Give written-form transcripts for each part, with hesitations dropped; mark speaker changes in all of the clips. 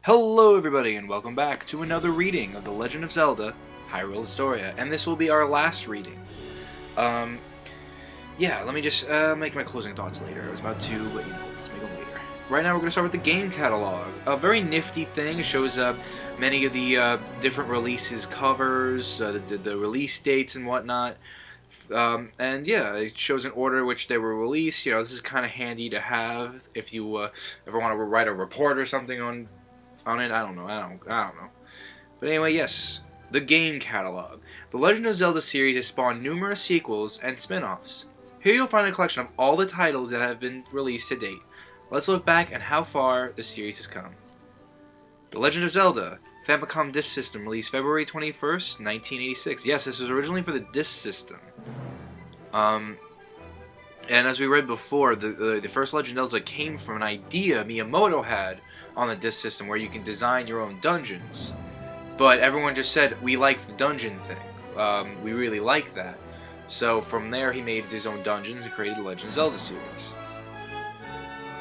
Speaker 1: Hello everybody and welcome back to another reading of The Legend of Zelda Hyrule Historia, and this will be our last reading. Yeah, let me just make my closing thoughts later. I was about to, but let's make them later. Right now we're going to start with the game catalog. A very nifty thing. It shows many of the different releases covers, the release dates and whatnot. And yeah, it shows an order which they were released. This is kind of handy to have if you ever want to write a report or something on it. I don't know. But anyway, yes, the game catalog. The Legend of Zelda series has spawned numerous sequels and spin-offs. Here you'll find a collection of all the titles that have been released to date. Let's look back at how far the series has come. The Legend of Zelda Famicom Disk System, released February 21st, 1986. Yes, this was originally for the Disk System. And as we read before, the first Legend of Zelda came from an idea Miyamoto had on the Disk System where you can design your own dungeons. But everyone just said, we like the dungeon thing. We really like that. So from there he made his own dungeons and created the Legend of Zelda series.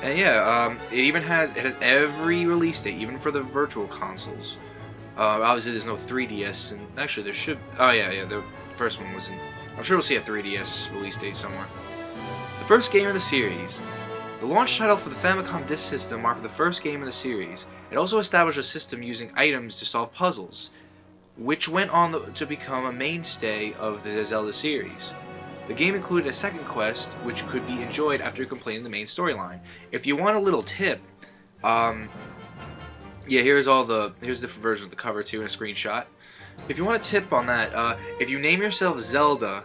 Speaker 1: And yeah, it has every release date, even for the virtual consoles. Obviously there's no 3DS, and actually there should... Oh yeah, the first one wasn't... I'm sure we'll see a 3DS release date somewhere. The first game in the series. The launch title for the Famicom Disk System marked the first game in the series. It also established a system using items to solve puzzles, which went on to become a mainstay of the Zelda series. The game included a second quest, which could be enjoyed after completing the main storyline. If you want a little tip, yeah, here's the different version of the cover too, and a screenshot. If you want a tip on that, if you name yourself Zelda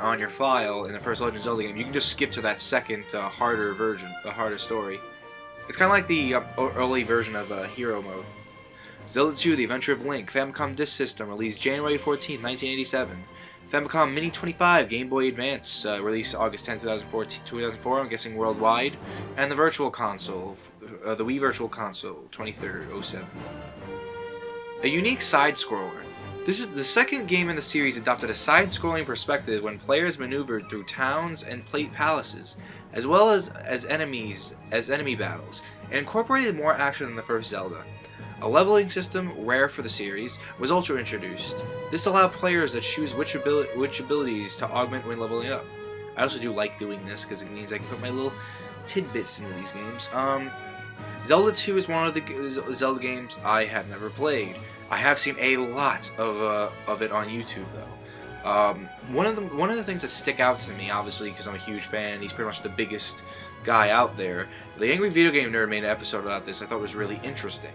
Speaker 1: on your file in the first Legend of Zelda game, you can just skip to that second harder version, the harder story. It's kind of like the early version of Hero Mode. Zelda 2: The Adventure of Link, Famicom Disk System, released January 14, 1987. Famicom Mini 25, Game Boy Advance, released August 10, 2004, I'm guessing worldwide. And the Virtual Console, the Wii Virtual Console, 23rd, 07. A unique side-scroller. This is the second game in the series adopted a side-scrolling perspective when players maneuvered through towns and palaces, as well as enemy battles. It incorporated more action than the first Zelda. A leveling system, rare for the series, was also introduced. This allowed players to choose which abilities to augment when leveling up. I also do like doing this because it means I can put my little tidbits into these games. Zelda 2 is one of the Zelda games I have never played. I have seen a lot of it on YouTube though. One of the things that stick out to me, obviously because I'm a huge fan, he's pretty much the biggest guy out there. The Angry Video Game Nerd made an episode about this I thought was really interesting.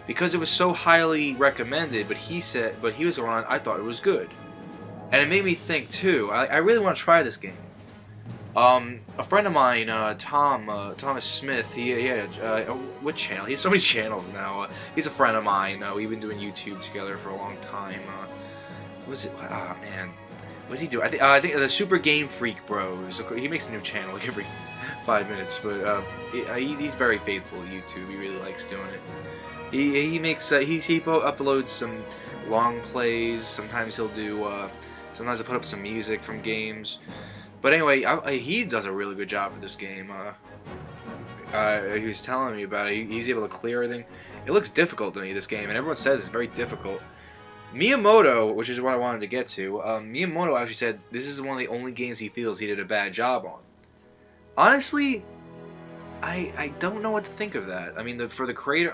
Speaker 1: Because it was so highly recommended, but he was the one I thought it was good. And it made me think too, I really want to try this game. A friend of mine, Thomas Smith, he had what channel? He has so many channels now. He's a friend of mine. We've been doing YouTube together for a long time. What was it? Oh man, what does he do? I think the Super Game Freak Bros. He makes a new channel like every 5 minutes, but he's very faithful to YouTube. He really likes doing it. He uploads some long plays. Sometimes he'll do. Sometimes he'll put up some music from games. But anyway, he does a really good job with this game. He was telling me about it. He's able to clear everything. It looks difficult to me, this game, and everyone says it's very difficult. Miyamoto, which is what I wanted to get to, Miyamoto actually said this is one of the only games he feels he did a bad job on. Honestly, I don't know what to think of that. I mean, for the creator,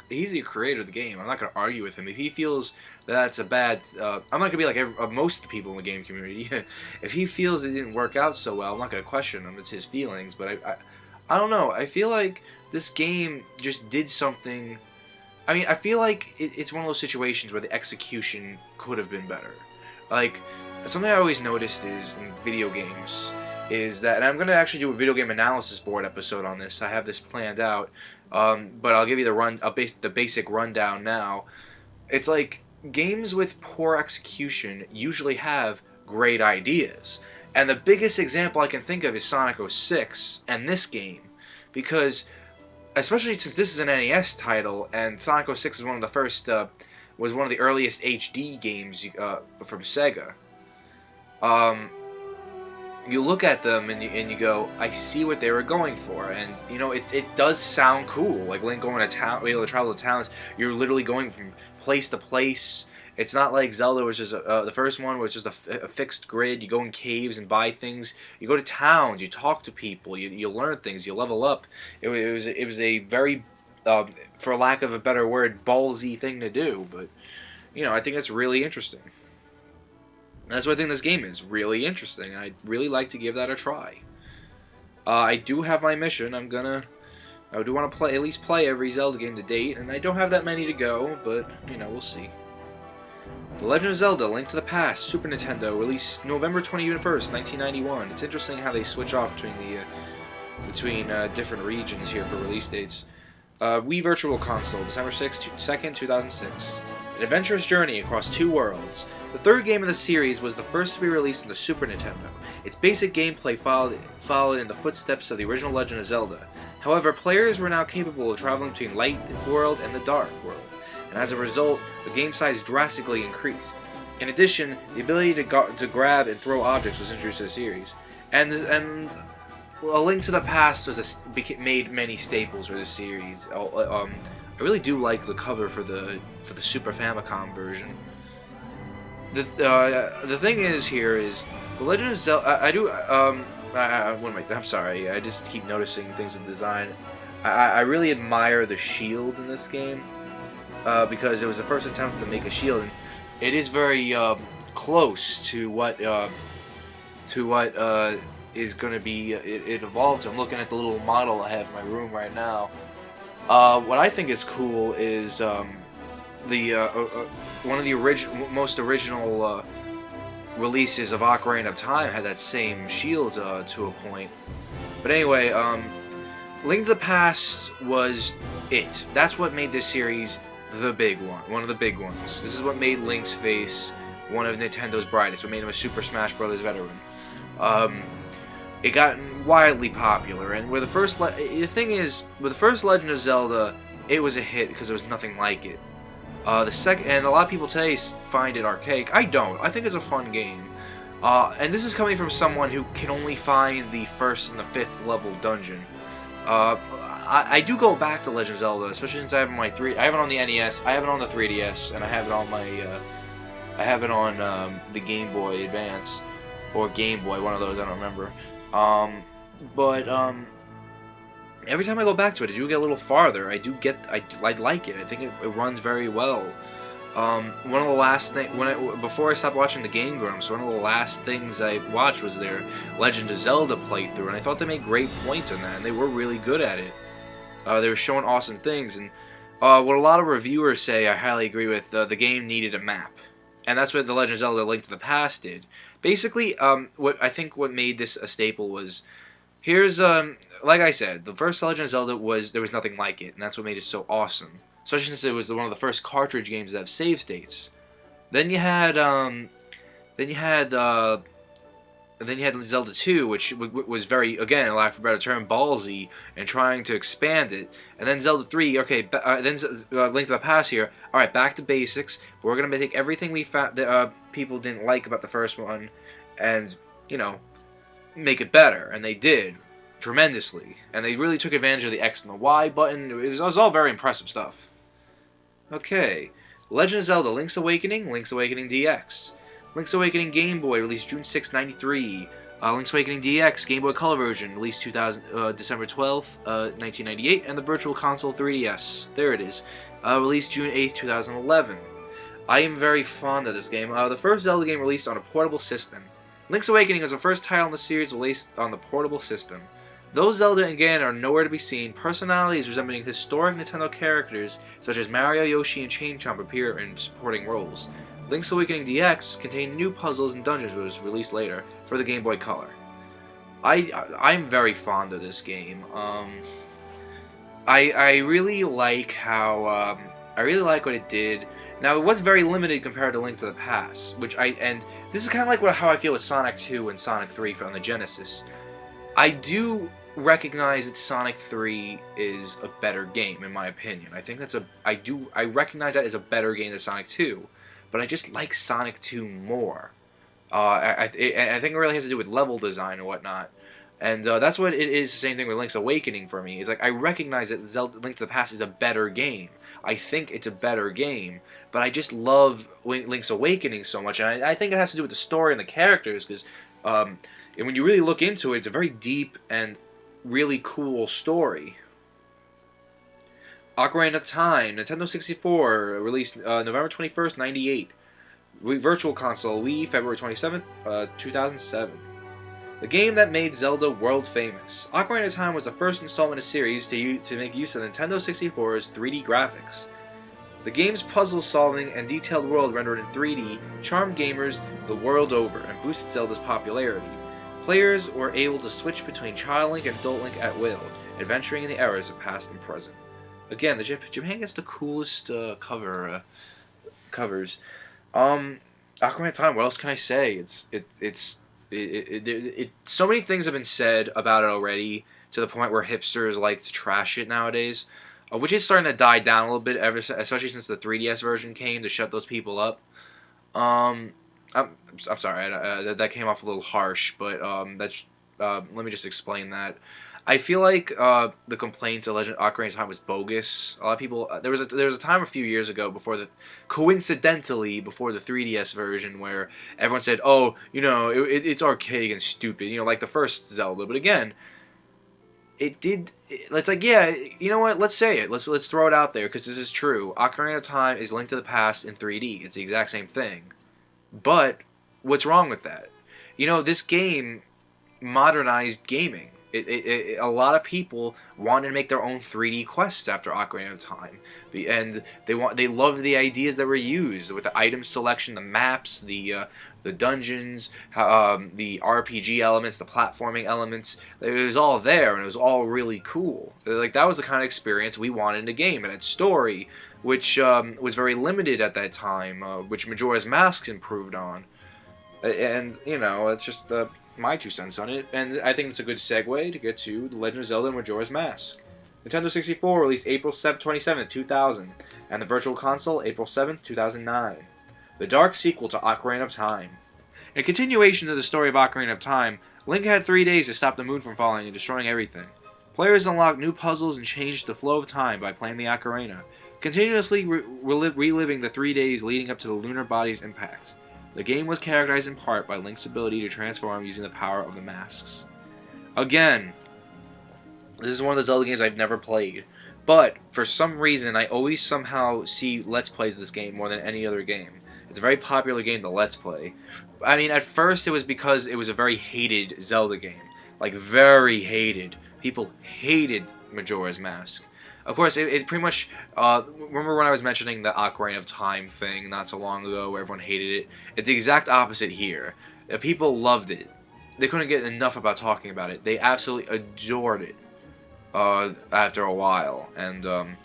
Speaker 1: he's the creator of the game. I'm not going to argue with him. If he feels that's a bad... I'm not going to be like most of the people in the game community. If he feels it didn't work out so well, I'm not going to question him. It's his feelings. But I don't know. I feel like this game just did something... I mean, I feel like it's one of those situations where the execution could have been better. Like, something I always noticed is in video games... is that, and I'm going to actually do a video game analysis board episode on this. I have this planned out, but I'll give you the basic rundown now. It's like games with poor execution usually have great ideas, and the biggest example I can think of is Sonic 06 and this game, because especially since this is an NES title, and Sonic 06 was one of the first, was one of the earliest HD games from Sega. you look at them and you go, I see what they were going for, and you know it does sound cool. Like Link going to town, able to travel to towns. You're literally going from place to place. It's not like Zelda, which is the first one, which is just a fixed grid. You go in caves and buy things. You go to towns. You talk to people. You learn things. You level up. It was a very, for lack of a better word, ballsy thing to do. But you know, I think that's really interesting. That's what I think this game is, really interesting. I'd really like to give that a try. I do have my mission. I do want to at least play every Zelda game to date, and I don't have that many to go, but, you know, we'll see. The Legend of Zelda: Link to the Past, Super Nintendo, released November 21st, 1991. It's interesting how they switch off between different regions here for release dates. Wii Virtual Console, December 2nd, 2006. An adventurous journey across two worlds. The third game in the series was the first to be released on the Super Nintendo. Its basic gameplay followed in the footsteps of the original Legend of Zelda. However, players were now capable of traveling between light world and the dark world, and as a result, the game size drastically increased. In addition, the ability to grab and throw objects was introduced to the series, and A Link to the Past made many staples for the series. I really do like the cover for the Super Famicom version. The thing is here is the Legend of Zelda. I'm sorry. I just keep noticing things with design. I really admire the shield in this game because it was the first attempt to make a shield, and it is very close to what is going to be. It evolves. I'm looking at the little model I have in my room right now. What I think is cool is one of the most original releases of Ocarina of Time had that same shield to a point. But anyway, Link to the Past was it. That's what made this series the big one of the big ones. This is what made Link's face one of Nintendo's brightest. What made him a Super Smash Bros. Veteran. It got wildly popular, and the thing is, with the first Legend of Zelda, it was a hit because there was nothing like it. The second, and a lot of people today find it archaic. I don't. I think it's a fun game. And this is coming from someone who can only find the first and the fifth level dungeon. I do go back to Legend of Zelda, especially since I have I have it on the NES, I have it on the 3DS, and I have it on the Game Boy Advance or Game Boy, one of those. I don't remember. Every time I go back to it, I do get a little farther. I like it. I think it runs very well. One of the last things before I stopped watching the Game Grumps, one of the last things I watched was their Legend of Zelda playthrough, and I thought they made great points in that, and they were really good at it. They were showing awesome things, and what a lot of reviewers say, I highly agree with. The game needed a map, and that's what the Legend of Zelda: Link to the Past did. Basically, what made this a staple was, here's like I said, the first Legend of Zelda there was nothing like it, and that's what made it so awesome. Especially since it was one of the first cartridge games that have save states. Then you had Zelda 2, which was very, again, lack of a better term, ballsy, and trying to expand it. And then Zelda 3, okay, then Link to the Past here. All right, back to basics. We're gonna take everything we found that people didn't like about the first one, and make it better. And they did tremendously. And they really took advantage of the X and the Y button. It was all very impressive stuff. Okay, Legend of Zelda: Link's Awakening, Link's Awakening DX. Link's Awakening Game Boy, released June 6, 1993. Link's Awakening DX, Game Boy Color version, released December 12, 1998. And the Virtual Console 3DS, there it is, released June 8, 2011. I am very fond of this game. The first Zelda game released on a portable system. Link's Awakening was the first title in the series released on the portable system. Though Zelda and Ganon are nowhere to be seen, personalities resembling historic Nintendo characters such as Mario, Yoshi, and Chain Chomp appear in supporting roles. Link's Awakening DX contained new puzzles and dungeons, which was released later for the Game Boy Color. I'm very fond of this game. I really like how I really like what it did. Now, it was very limited compared to Link to the Past, and this is kind of like how I feel with Sonic 2 and Sonic 3 on the Genesis. I do recognize that Sonic 3 is a better game, in my opinion. I think I recognize that as a better game than Sonic 2, but I just like Sonic 2 more. I think it really has to do with level design and whatnot. And that's what it is. The same thing with Link's Awakening for me. It's like I recognize that Zelda Link to the Past is a better game. I think it's a better game, but I just love Link's Awakening so much, and I think it has to do with the story and the characters. Because and when you really look into it, it's a very deep and really cool story. Ocarina of Time, Nintendo 64, released November 21st, 98. Virtual Console, Wii, February 27th, 2007. The game that made Zelda world famous. Ocarina of Time was the first installment of a series to make use of Nintendo 64's 3D graphics. The game's puzzle-solving and detailed world rendered in 3D charmed gamers the world over and boosted Zelda's popularity. Players were able to switch between Child Link and Adult Link at will, adventuring in the eras of past and present. Again, Japan gets the coolest covers. Ocarina of Time. What else can I say? So many things have been said about it already, to the point where hipsters like to trash it nowadays, which is starting to die down a little bit, especially since the 3DS version came to shut those people up. I'm sorry, that came off a little harsh, but let me just explain that. I feel like the complaint to Legend Ocarina of Time was bogus. A lot of people there was a time a few years ago coincidentally before the 3DS version, where everyone said, "Oh, it's archaic and stupid," like the first Zelda. But again, it's like, yeah, you know what? Let's say it. Let's throw it out there, because this is true. Ocarina of Time is Link to the Past in 3D. It's the exact same thing. But what's wrong with that? This game modernized gaming. A lot of people wanted to make their own 3D quests after Ocarina of Time, and they loved the ideas that were used with the item selection, the maps, the dungeons, the RPG elements, the platforming elements. It was all there, and it was all really cool. Like, that was the kind of experience we wanted in a game, and its story, which was very limited at that time, which Majora's Mask improved on. And it's just my 2 cents on it, and I think it's a good segue to get to The Legend of Zelda and Majora's Mask. Nintendo 64 released April 27, 2000, and the Virtual Console April 7, 2009. The dark sequel to Ocarina of Time. In continuation to the story of Ocarina of Time, Link had 3 days to stop the moon from falling and destroying everything. Players unlocked new puzzles and changed the flow of time by playing the Ocarina, continuously reliving the 3 days leading up to the lunar body's impact. The game was characterized in part by Link's ability to transform using the power of the masks. Again, this is one of the Zelda games I've never played, but for some reason I always somehow see Let's Plays of this game more than any other game. It's a very popular game to Let's Play. I mean, at first it was because it was a very hated Zelda game. Like, very hated. People hated Majora's Mask. Of course, it pretty much, remember when I was mentioning the Ocarina of Time thing not so long ago, where everyone hated it? It's the exact opposite here. People loved it. They couldn't get enough about talking about it. They absolutely adored it after a while. And I'm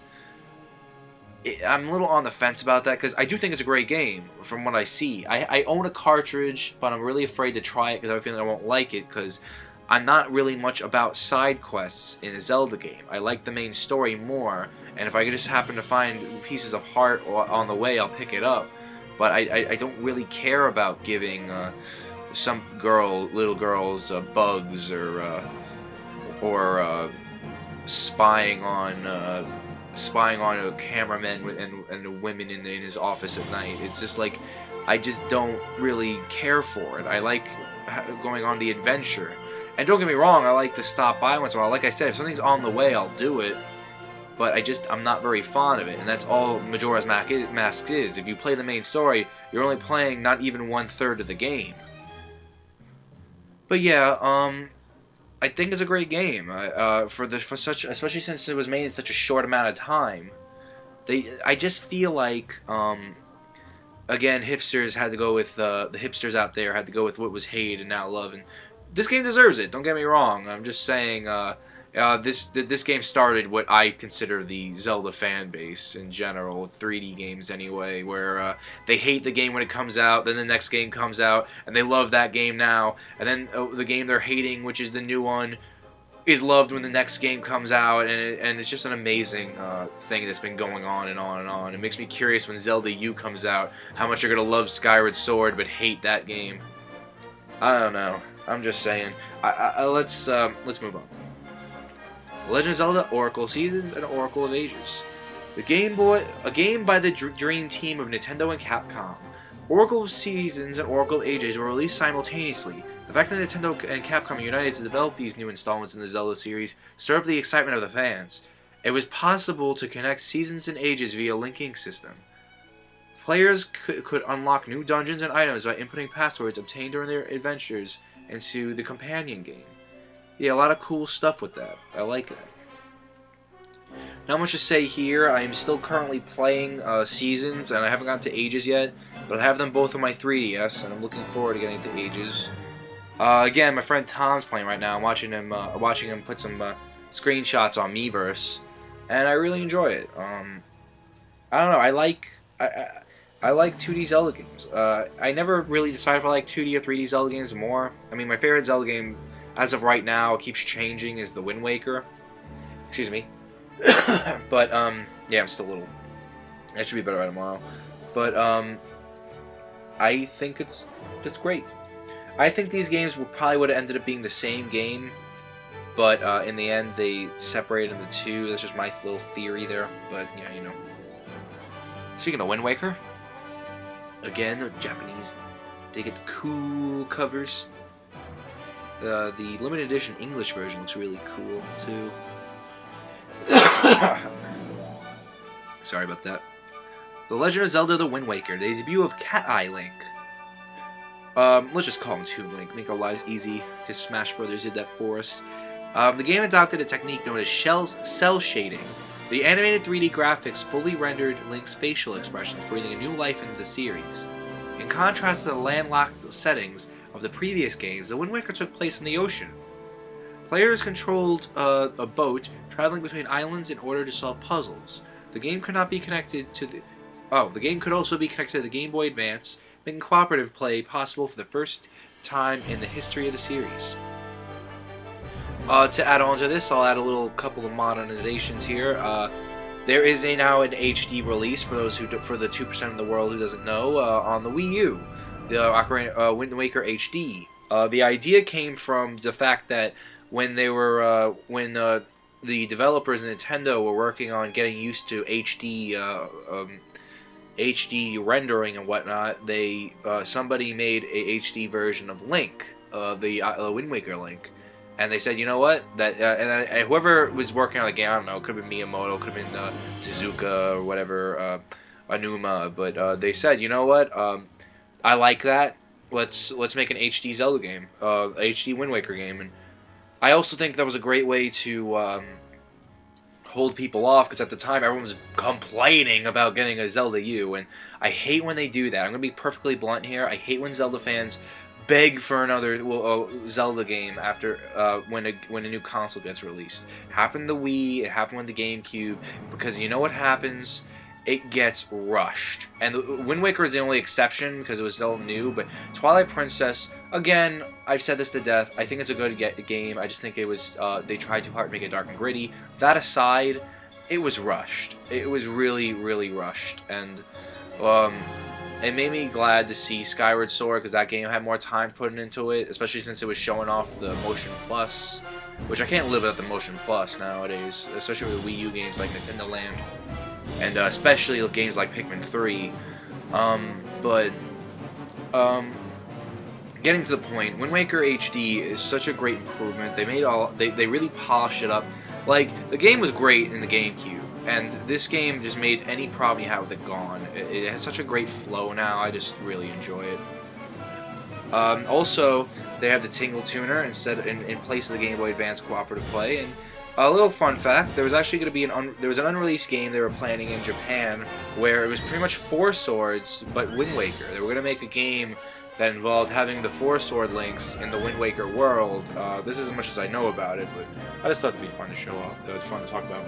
Speaker 1: a little on the fence about that, because I do think it's a great game, from what I see. I own a cartridge, but I'm really afraid to try it, because I have a feeling I won't like it, because I'm not really much about side quests in a Zelda game. I like the main story more, and if I just happen to find pieces of heart on the way, I'll pick it up. But I don't really care about giving some little girls bugs, or spying on a cameraman and the women in his office at night. It's just like, I just don't really care for it. I like going on the adventure. And don't get me wrong, I like to stop by once in a while. Like I said, if something's on the way, I'll do it. But I'm not very fond of it. And that's all Majora's Mask is. If you play the main story, you're only playing not even 1/3 of the game. But yeah, I think it's a great game. Especially since it was made in such a short amount of time. I just feel like, again, hipsters had to go with, the hipsters out there had to go with what was hated and now loved. And this game deserves it, don't get me wrong. I'm just saying, this game started what I consider the Zelda fan base in general, 3D games anyway, where they hate the game when it comes out, then the next game comes out, and they love that game now, and then the game they're hating, which is the new one, is loved when the next game comes out, and it's just an amazing thing that's been going on and on and on. It makes me curious when Zelda U comes out, how much you're going to love Skyward Sword but hate that game. I don't know. I'm just saying. Let's move on. Legend of Zelda: Oracle of Seasons and Oracle of Ages. A game by the Dream Team of Nintendo and Capcom. Oracle of Seasons and Oracle of Ages were released simultaneously. The fact that Nintendo and Capcom united to develop these new installments in the Zelda series stirred up the excitement of the fans. It was possible to connect Seasons and Ages via linking system. Players could unlock new dungeons and items by inputting passwords obtained during their adventures into the companion game. Yeah, a lot of cool stuff with that. I like that. Not much to say here. I am still currently playing Seasons, and I haven't gotten to Ages yet, but I have them both on my 3DS, and I'm looking forward to getting to Ages. Again, my friend Tom's playing right now. I'm watching him put some screenshots on Miiverse, and I really enjoy it. I don't know. I like 2D Zelda games. I never really decided if I like 2D or 3D Zelda games more. I mean, my favorite Zelda game, as of right now, it keeps changing, is the Wind Waker. Excuse me. But, yeah, I'm still a little... That should be better by tomorrow. But, I think it's just great. I think these games probably would have ended up being the same game, but in the end, they separated into two. That's just my little theory there, but, yeah, you know. Speaking of Wind Waker, again, the Japanese, they get the cool covers. The limited edition English version looks really cool, too. Sorry about that. The Legend of Zelda: The Wind Waker, the debut of Cat Eye Link. Let's just call him Toon Link, make our lives easy, because Smash Brothers did that for us. The game adopted a technique known as cell shading. The animated 3D graphics fully rendered Link's facial expressions, breathing a new life into the series. In contrast to the landlocked settings of the previous games, The Wind Waker took place in the ocean. Players controlled a boat traveling between islands in order to solve puzzles. The game could not be connected to the... Oh, the game could also be connected to the Game Boy Advance, making cooperative play possible for the first time in the history of the series. To add on to this, I'll add a couple of modernizations here. There is now an HD release for the 2% of the world who doesn't know on the Wii U, the Wind Waker HD. The idea came from the fact that when the developers in Nintendo were working on getting used to HD rendering and whatnot, somebody made a HD version of Link, the Wind Waker Link, and they said, you know what, and whoever was working on the game, I don't know, it could have been Miyamoto, it could have been Tezuka or whatever, Anuma, but they said, you know what, I like that. Let's make an HD Zelda game, HD Wind Waker game, and I also think that was a great way to hold people off, because at the time everyone was complaining about getting a Zelda U, and I hate when they do that. I'm going to be perfectly blunt here. I hate when Zelda fans beg for another Zelda game after when a new console gets released. It happened to the Wii, it happened with the GameCube, because you know what happens? It gets rushed. And the Wind Waker is the only exception because it was still new, but Twilight Princess, again, I've said this to death, I think it's a good game. I just think it was, they tried too hard to make it dark and gritty. That aside, it was rushed. It was really, really rushed. And it made me glad to see Skyward Sword, because that game had more time put into it, especially since it was showing off the Motion Plus, which I can't live without the Motion Plus nowadays, especially with Wii U games like Nintendo Land. And especially games like Pikmin 3. Getting to the point, Wind Waker HD is such a great improvement. They really polished it up. Like, the game was great in the GameCube, and this game just made any problem you had with it gone. It has such a great flow now, I just really enjoy it. Also, they have the Tingle Tuner in place of the Game Boy Advance cooperative play, and a little fun fact, there was actually going to be an unreleased game they were planning in Japan where it was pretty much Four Swords, but Wind Waker. They were going to make a game that involved having the Four Sword Links in the Wind Waker world. This is as much as I know about it, but I just thought it would be fun to show off. It was fun to talk about.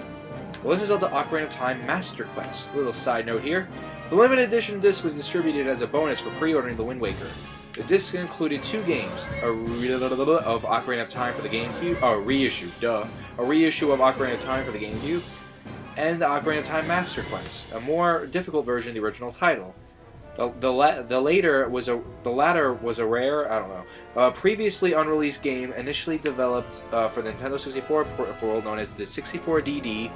Speaker 1: The Legend of Zelda: Ocarina of Time Master Quest. A little side note here. The limited edition disc was distributed as a bonus for pre-ordering the Wind Waker. The disc included 2 games, of Ocarina of Time for the GameCube, a reissue of Ocarina of Time for the GameCube, and the Ocarina of Time Master Quest, a more difficult version of the original title. The latter was a rare, I don't know, previously unreleased game initially developed for the Nintendo 64 peripheral known as the 64DD.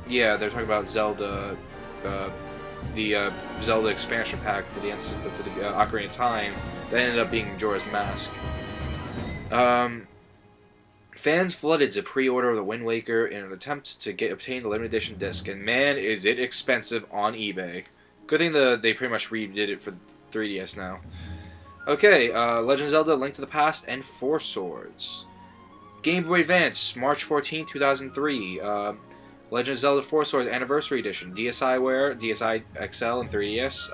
Speaker 1: Yeah, they're talking about Zelda, the Zelda expansion pack for the Ocarina of Time that ended up being Majora's Mask. Fans flooded to pre-order the Wind Waker in an attempt to obtain the limited edition disc, and man, is it expensive on eBay. Good thing they pretty much redid it for 3DS now. Okay, Legend of Zelda: Link to the Past and Four Swords. Game Boy Advance, March 14, 2003. Legend of Zelda: Four Swords Anniversary Edition. DSiWare, DSi XL, and 3DS.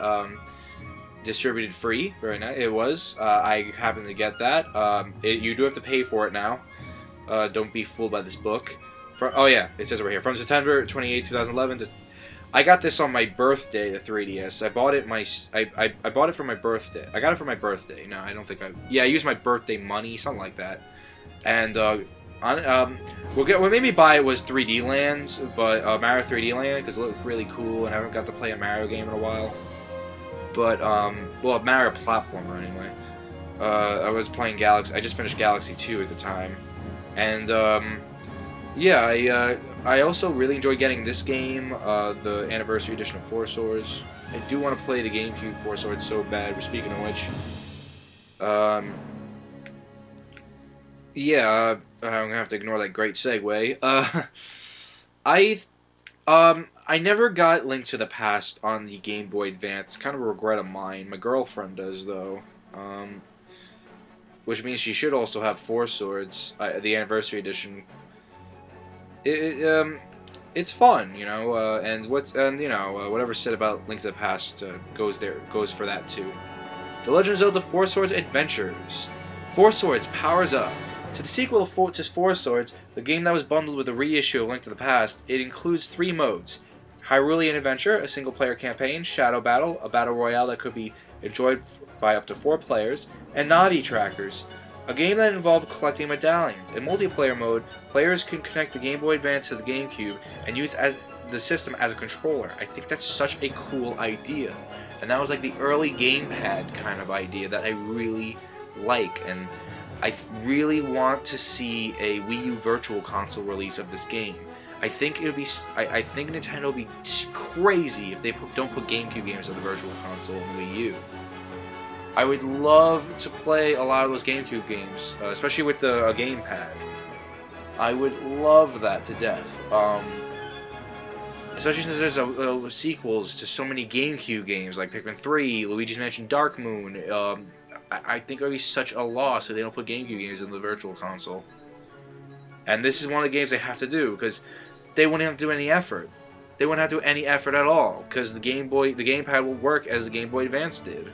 Speaker 1: Distributed free. Very nice. It was. I happened to get that. You do have to pay for it now. Don't be fooled by this book. Oh yeah, it says it right here. From September 28, 2011 to... I got this on my birthday, the 3DS. I bought it I bought it for my birthday. I got it for my birthday. No, I don't think I... Yeah, I used my birthday money, something like that. And, what made me buy it was 3D Lands, but, Mario 3D Land, because it looked really cool, and I haven't got to play a Mario game in a while. But, well, a Mario platformer, anyway. I was playing Galaxy... I just finished Galaxy 2 at the time. And, yeah, I also really enjoy getting this game, the Anniversary Edition of Four Swords. I do want to play the GameCube Four Swords so bad, speaking of which. Yeah, I'm gonna have to ignore that great segue. I never got Link to the Past on the Game Boy Advance. Kind of a regret of mine. My girlfriend does, though. Which means she should also have Four Swords, the Anniversary Edition. It's fun, you know, and whatever's said about Link to the Past goes for that too. The Legend of Zelda: Four Swords Adventures. Four Swords powers up. To the sequel to Four Swords, the game that was bundled with a reissue of Link to the Past, it includes 3 modes: Hyrulean Adventure, a single-player campaign; Shadow Battle, a battle royale that could be enjoyed by up to 4 players; and Navi Trackers, a game that involved collecting medallions. In multiplayer mode, players can connect the Game Boy Advance to the GameCube and use the system as a controller. I think that's such a cool idea. And that was like the early gamepad kind of idea that I really like. And I really want to see a Wii U Virtual Console release of this game. I think it would be. I think Nintendo would be crazy if they don't put GameCube games on the Virtual Console and Wii U. I would love to play a lot of those GameCube games, especially with the gamepad. I would love that to death. Especially since there's sequels to so many GameCube games, like Pikmin 3, Luigi's Mansion Dark Moon. I think it would be such a loss if they don't put GameCube games in the Virtual Console. And this is one of the games they have to do, because they wouldn't have to do any effort. They wouldn't have to do any effort at all, because the gamepad will work as the Game Boy Advance did.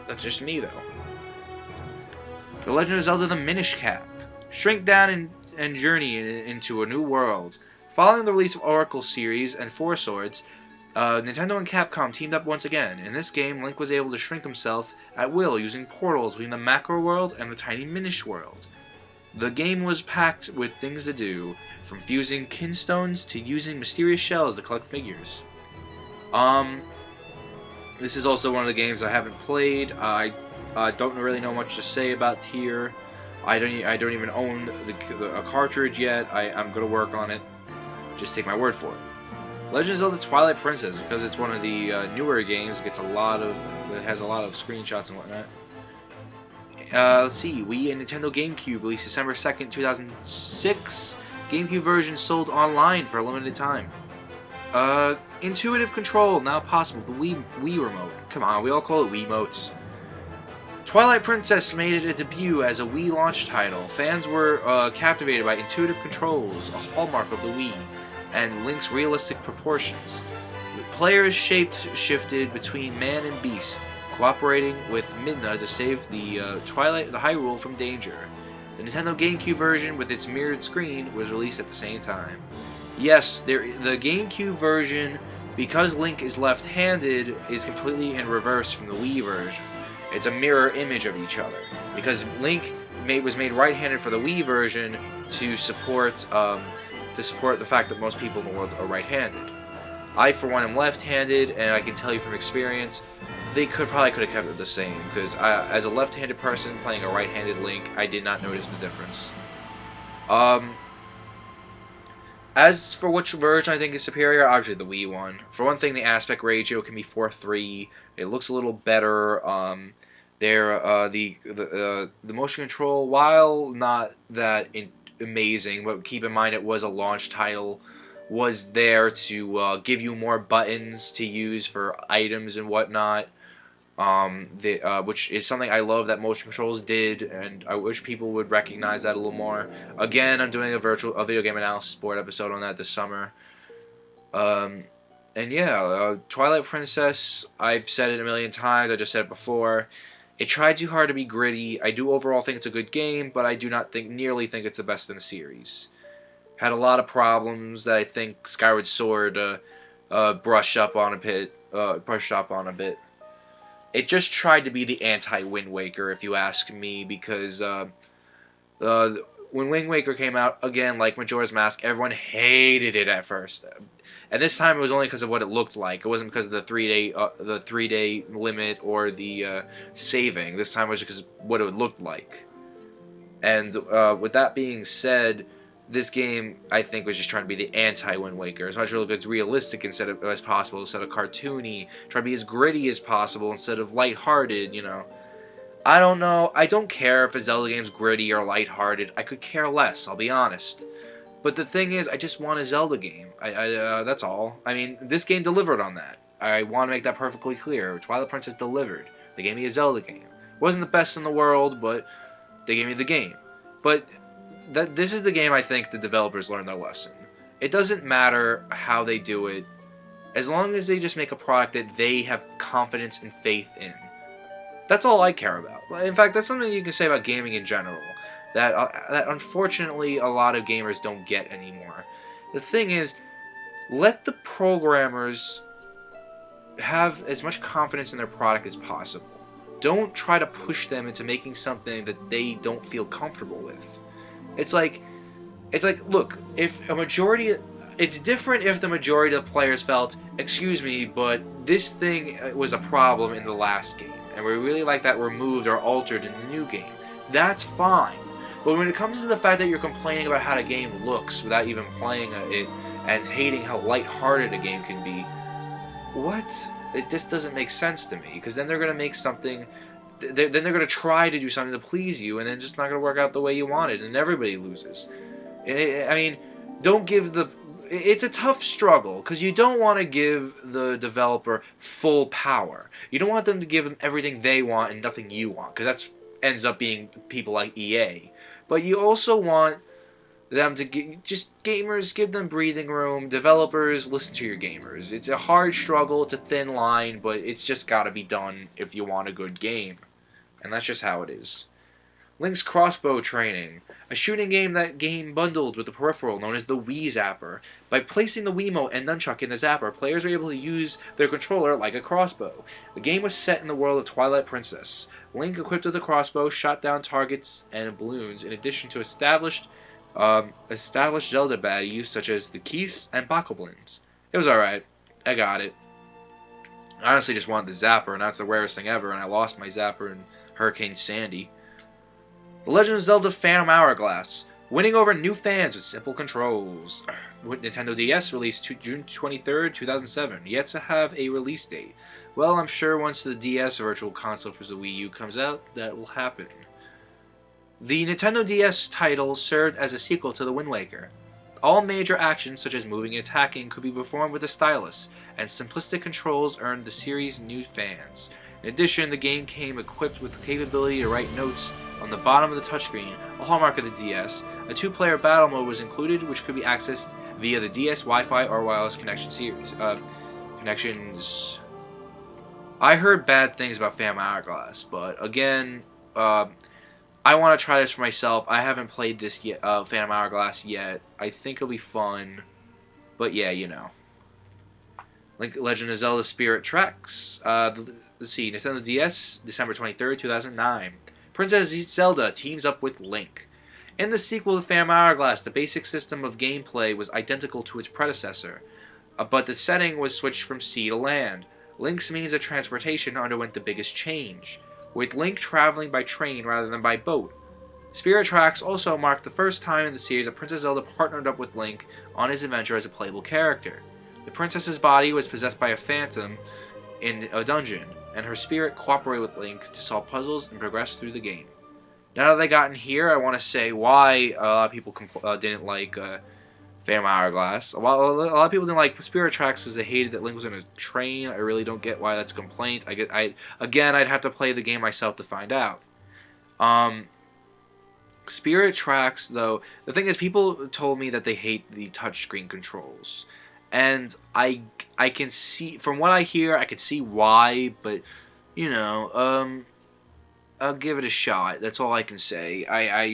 Speaker 1: That's just me, though. The Legend of Zelda: The Minish Cap. Shrink down and journey into a new world. Following the release of Oracle series and Four Swords, Nintendo and Capcom teamed up once again. In this game, Link was able to shrink himself at will using portals between the Macro World and the tiny Minish World. The game was packed with things to do, from fusing kinstones to using mysterious shells to collect figures. This is also one of the games I haven't played. I don't really know much to say about here. I don't even own a cartridge yet. I'm gonna work on it. Just take my word for it. Legend of Zelda: Twilight Princess, because it's one of the newer games, it has a lot of screenshots and whatnot. Let's see. Wii and Nintendo GameCube released December 2nd, 2006. GameCube version sold online for a limited time. Intuitive control now possible. The Wii remote. Come on, we all call it Wiimotes. Twilight Princess made a debut as a Wii launch title. Fans were captivated by intuitive controls, a hallmark of the Wii, and Link's realistic proportions. The players shifted between man and beast, cooperating with Midna to save the Hyrule from danger. The Nintendo GameCube version with its mirrored screen was released at the same time. Yes, the GameCube version, because Link is left-handed, is completely in reverse from the Wii version. It's a mirror image of each other, because Link was made right-handed for the Wii version to support the fact that most people in the world are right-handed. I, for one, am left-handed, and I can tell you from experience, they probably could have kept it the same, because as a left-handed person playing a right-handed Link, I did not notice the difference. As for which version I think is superior, obviously the Wii one. For one thing, the aspect ratio can be 4:3. It looks a little better. The motion control, while not that amazing, but keep in mind it was a launch title, was there to give you more buttons to use for items and whatnot. Which is something I love that motion controls did, and I wish people would recognize that a little more. Again, I'm doing a video game analysis board episode on that this summer. And yeah, Twilight Princess, I've said it a million times, I just said it before. It tried too hard to be gritty. I do overall think it's a good game, but I do not nearly think it's the best in the series. Had a lot of problems that I think Skyward Sword brushed up on a bit. It just tried to be the anti-Wind Waker, if you ask me, because when Wind Waker came out, again, like Majora's Mask, everyone hated it at first. And this time it was only because of what it looked like. It wasn't because of the 3-day limit or the saving. This time it was because of what it looked like. And with that being said, this game, I think, was just trying to be the anti-Wind Waker. As much as it's realistic as possible, instead of cartoony. Try to be as gritty as possible instead of lighthearted, you know. I don't know. I don't care if a Zelda game's gritty or lighthearted. I could care less, I'll be honest. But the thing is, I just want a Zelda game. That's all. I mean, this game delivered on that. I want to make that perfectly clear. Twilight Princess delivered. They gave me a Zelda game. Wasn't the best in the world, but they gave me the game. But this is the game I think the developers learned their lesson. It doesn't matter how they do it, as long as they just make a product that they have confidence and faith in. That's all I care about. In fact, that's something you can say about gaming in general, that unfortunately a lot of gamers don't get anymore. The thing is, let the programmers have as much confidence in their product as possible. Don't try to push them into making something that they don't feel comfortable with. It's like, look, if a majority, it's different if the majority of the players felt, excuse me, but this thing was a problem in the last game, and we really like that removed or altered in the new game. That's fine. But when it comes to the fact that you're complaining about how the game looks without even playing it, and hating how lighthearted a game can be, what? It just doesn't make sense to me, because then they're going to make something, then they're going to try to do something to please you, and then it's just not going to work out the way you wanted, and everybody loses. I mean, don't give the... It's a tough struggle, because you don't want to give the developer full power. You don't want them to give them everything they want and nothing you want, because that ends up being people like EA. But you also want them to gamers, give them breathing room. Developers, listen to your gamers. It's a hard struggle, it's a thin line, but it's just got to be done if you want a good game. And that's just how it is. Link's Crossbow Training, a shooting game bundled with the peripheral known as the Wii Zapper. By placing the Wiimote and nunchuck in the zapper, players are able to use their controller like a crossbow. The game was set in the world of Twilight Princess. Link, equipped with a crossbow, shot down targets and balloons, in addition to established Zelda baddies such as the Keese and Bokoblins. It was alright. I got it. I honestly just wanted the Zapper, and that's the rarest thing ever, and I lost my Zapper in Hurricane Sandy. The Legend of Zelda Phantom Hourglass, winning over new fans with simple controls. Nintendo DS released June 23rd, 2007, yet to have a release date. Well, I'm sure once the DS Virtual Console for the Wii U comes out, that will happen. The Nintendo DS title served as a sequel to the Wind Waker. All major actions, such as moving and attacking, could be performed with a stylus, and simplistic controls earned the series new fans. In addition, the game came equipped with the capability to write notes on the bottom of the touchscreen, a hallmark of the DS. A two-player battle mode was included, which could be accessed via the DS Wi-Fi or wireless connections. I heard bad things about Phantom Hourglass, but again, I want to try this for myself. I haven't played this yet, Phantom Hourglass yet. I think it'll be fun, but yeah, you know. Legend of Zelda Spirit Tracks. Let's see, Nintendo DS, December 23rd, 2009. Princess Zelda teams up with Link. In the sequel to Phantom Hourglass, the basic system of gameplay was identical to its predecessor. but the setting was switched from sea to land. Link's means of transportation underwent the biggest change, with Link traveling by train rather than by boat. Spirit Tracks also marked the first time in the series that Princess Zelda partnered up with Link on his adventure as a playable character. The princess's body was possessed by a phantom in a dungeon, and her spirit cooperated with Link to solve puzzles and progress through the game. Now that I've gotten here, I want to say why a lot of people didn't like Phantom Hourglass. A lot of people didn't like Spirit Tracks because they hated that Link was in a train. I really don't get why that's a complaint. I'd have to play the game myself to find out. Spirit Tracks, though, the thing is, people told me that they hate the touchscreen controls, and I can see, from what I hear, I can see why, but you know, I'll give it a shot. That's all I can say.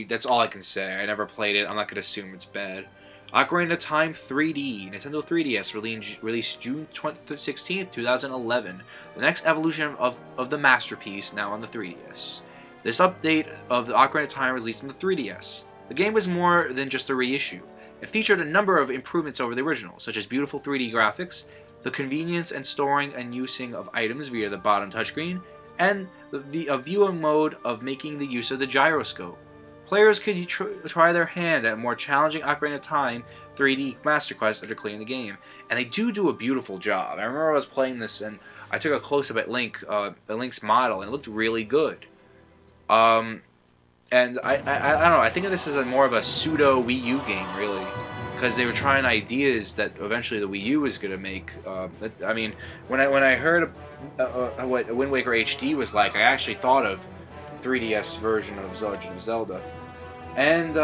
Speaker 1: That's all I can say. I never played it. I'm not gonna assume it's bad. Ocarina of Time 3D, Nintendo 3DS, released June 16th, 2011. The next evolution of the masterpiece, now on the 3DS. This update of the Ocarina of Time was released on the 3DS. The game was more than just a reissue. It featured a number of improvements over the original, such as beautiful 3D graphics, the convenience and storing and using of items via the bottom touchscreen, and a viewer mode of making the use of the gyroscope. Players could try their hand at a more challenging Ocarina of Time 3D Master Quest after clearing the game, and they do a beautiful job. I remember I was playing this and I took a close-up at Link's model, and it looked really good. And I don't know, I think of this as more of a pseudo Wii U game, really, because they were trying ideas that eventually the Wii U was going to make. I mean, when I heard what Wind Waker HD was like, I actually thought of 3DS version of Legend of Zelda. And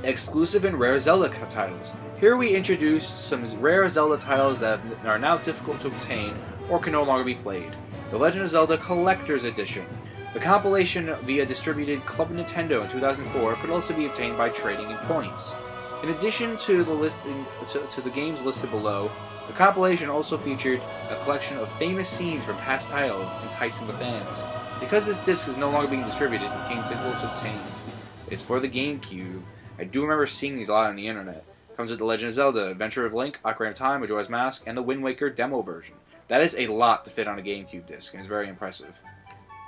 Speaker 1: exclusive and rare Zelda titles. Here we introduce some rare Zelda titles that are now difficult to obtain or can no longer be played. The Legend of Zelda Collector's Edition. The compilation via distributed Club Nintendo in 2004 could also be obtained by trading in points. In addition to the games listed below, the compilation also featured a collection of famous scenes from past titles, enticing the fans. Because this disc is no longer being distributed, it became difficult to obtain. It's for the GameCube. I do remember seeing these a lot on the internet. It comes with The Legend of Zelda, Adventure of Link, Ocarina of Time, Majora's Mask, and the Wind Waker demo version. That is a lot to fit on a GameCube disc, and it's very impressive.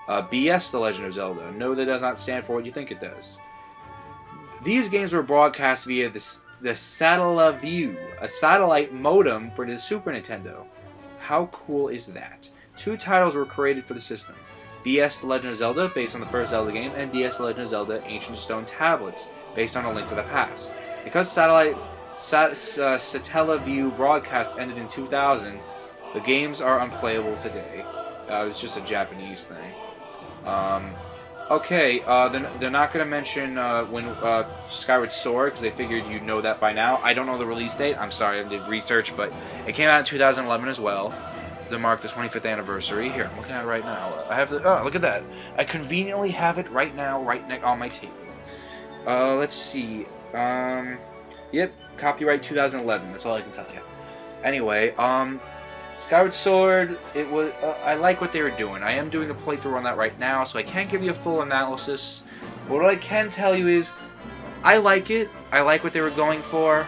Speaker 1: BS The Legend of Zelda. No, that does not stand for what you think it does. These games were broadcast via the Satellaview, a satellite modem for the Super Nintendo. How cool is that? 2 titles were created for the system. BS The Legend of Zelda, based on the first Zelda game, and BS The Legend of Zelda Ancient Stone Tablets, based on A Link to the Past. Because Satellaview broadcast ended in 2000, the games are unplayable today. It's just a Japanese thing. They're not going to mention when Skyward Sword, because they figured you'd know that by now. I don't know the release date. I'm sorry, I did research, but it came out in 2011 as well, to mark the 25th anniversary. Here, I'm looking at it right now. I have the... Oh, look at that. I conveniently have it right now, on my table. Let's see. Yep, copyright 2011. That's all I can tell you. Anyway, Skyward Sword, it was. I like what they were doing. I am doing a playthrough on that right now, so I can't give you a full analysis. But what I can tell you is, I like it. I like what they were going for.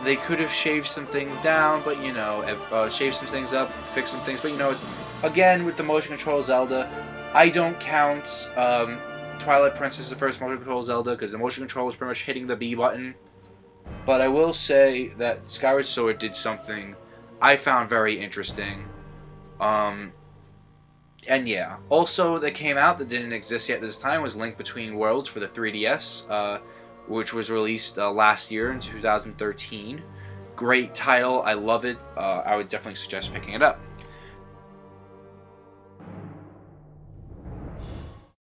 Speaker 1: They could have shaved some things down, but you know, shaved some things up, fixed some things. But you know, again with the motion control Zelda, I don't count Twilight Princess the first motion control Zelda because the motion control was pretty much hitting the B button. But I will say that Skyward Sword did something I found very interesting. And yeah, also that came out that didn't exist yet this time was Link Between Worlds for the 3DS, which was released last year in 2013. Great title, I love it. I would definitely suggest picking it up.